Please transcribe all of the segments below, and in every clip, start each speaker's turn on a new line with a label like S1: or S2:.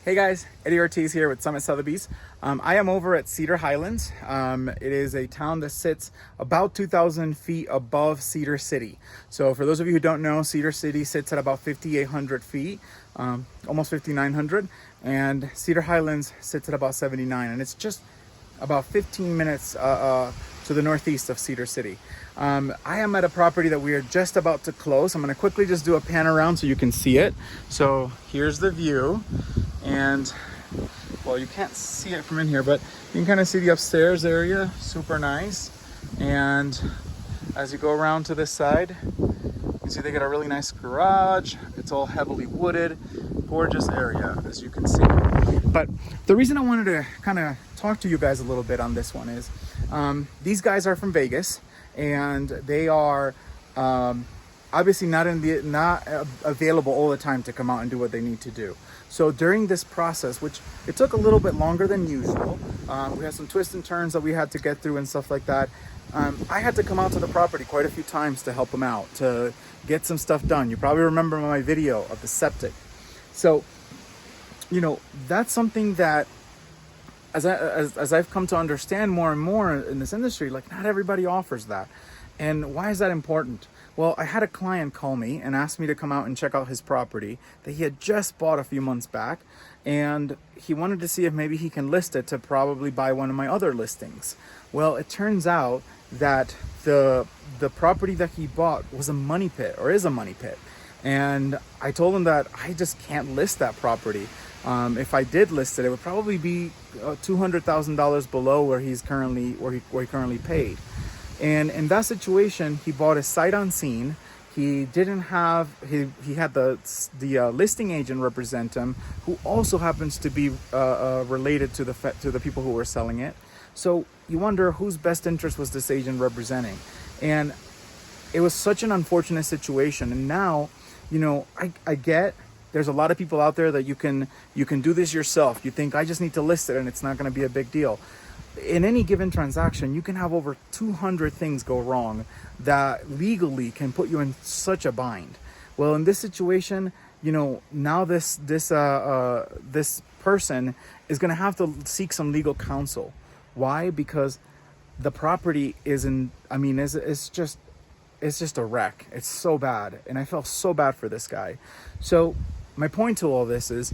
S1: Hey guys, Eddie Ortiz here with Summit Sotheby's. I am over at Cedar Highlands. It is a town that sits about 2,000 feet above Cedar City. So for those of you who don't know, Cedar City sits at about 5,800 feet, almost 5,900, and Cedar Highlands sits at about 79, and it's just about 15 minutes to the northeast of Cedar City. I am at a property that we are just about to close. I'm going to quickly just do a pan around so you can see it. So here's the view. And well, you can't see it from in here, but you can kind of see the upstairs area. Super nice. And as you go around to this side, you can see they got a really nice garage. It's all heavily wooded, gorgeous area, as you can see. But the reason I wanted to kind of talk to you guys a little bit on this one is these guys are from Vegas, and they are obviously not available all the time to come out and do what they need to do. So during this process, which it took a little bit longer than usual, we had some twists and turns that we had to get through and stuff like that. I had to come out to the property quite a few times to help them out, to get some stuff done. You probably remember my video of the septic. So, you know, that's something that as I've come to understand more and more in this industry, like not everybody offers that. And why is that important? Well, I had a client call me and ask me to come out and check out his property that he had just bought a few months back, and he wanted to see if maybe he can list it to probably buy one of my other listings. Well, it turns out that the property that he bought was a money pit, or is a money pit. And I told him that I just can't list that property. If I did list it, it would probably be $200,000 below where he currently paid. And in that situation, he bought a sight unseen. He didn't have he had the listing agent represent him, who also happens to be related to the people who were selling it. So you wonder whose best interest was this agent representing, and it was such an unfortunate situation. And now, you know, I get there's a lot of people out there that you can do this yourself. You think I just need to list it and it's not going to be a big deal. In any given transaction, you can have over 200 things go wrong that legally can put you in such a bind. Well, in this situation, you know, now this person is going to have to seek some legal counsel. Why? Because the property it's just a wreck. It's so bad, and I felt so bad for this guy. So my point to all this is,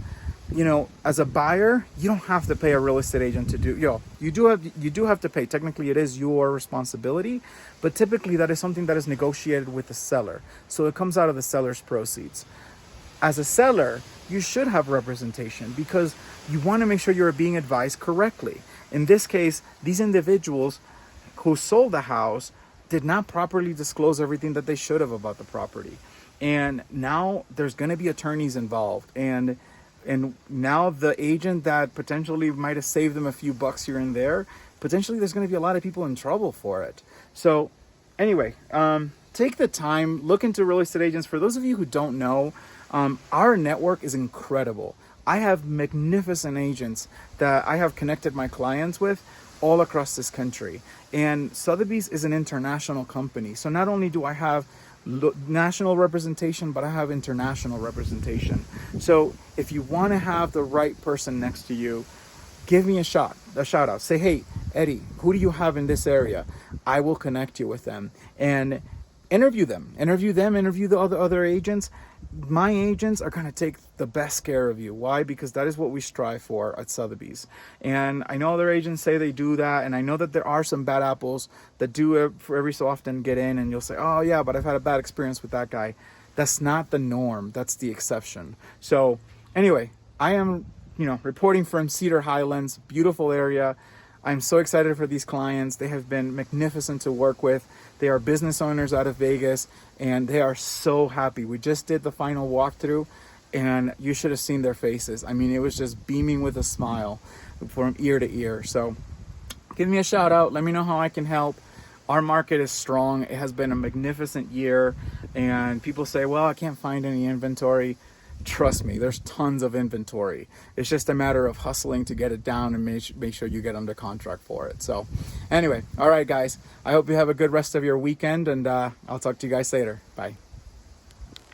S1: you know, as a buyer, you don't have to pay a real estate agent to do, you do have to pay. Technically, it is your responsibility, but typically that is something that is negotiated with the seller. So it comes out of the seller's proceeds. As a seller, you should have representation because you want to make sure you're being advised correctly. In this case, these individuals who sold the house did not properly disclose everything that they should have about the property. And now there's going to be attorneys involved. And now the agent that potentially might have saved them a few bucks here and there, potentially there's going to be a lot of people in trouble for it. So anyway, take the time, look into real estate agents. For those of you who don't know, our network is incredible. I have magnificent agents that I have connected my clients with all across this country. And Sotheby's is an international company. So not only do I have national representation, but I have international representation. So if you want to have the right person next to you, give me a shout out. Say, hey, Eddie, who do you have in this area? I will connect you with them and interview the other agents. My agents are going to take the best care of you. Why? Because that is what we strive for at Sotheby's. And I know other agents say they do that, and I know that there are some bad apples that do it for every so often get in, and you'll say, oh yeah, but I've had a bad experience with that guy. That's not the norm. That's the exception. So anyway, I am, reporting from Cedar Highlands, beautiful area. I'm so excited for these clients. They have been magnificent to work with. They are business owners out of Vegas, and they are so happy. We just did the final walkthrough, and you should have seen their faces. I mean, it was just beaming with a smile from ear to ear. So give me a shout out. Let me know how I can help. Our market is strong. It has been a magnificent year, and people say, well, I can't find any inventory. Trust me, there's tons of inventory. It's just a matter of hustling to get it down and make sure you get under contract for it. So anyway, all right, guys, I hope you have a good rest of your weekend, and I'll talk to you guys later. Bye.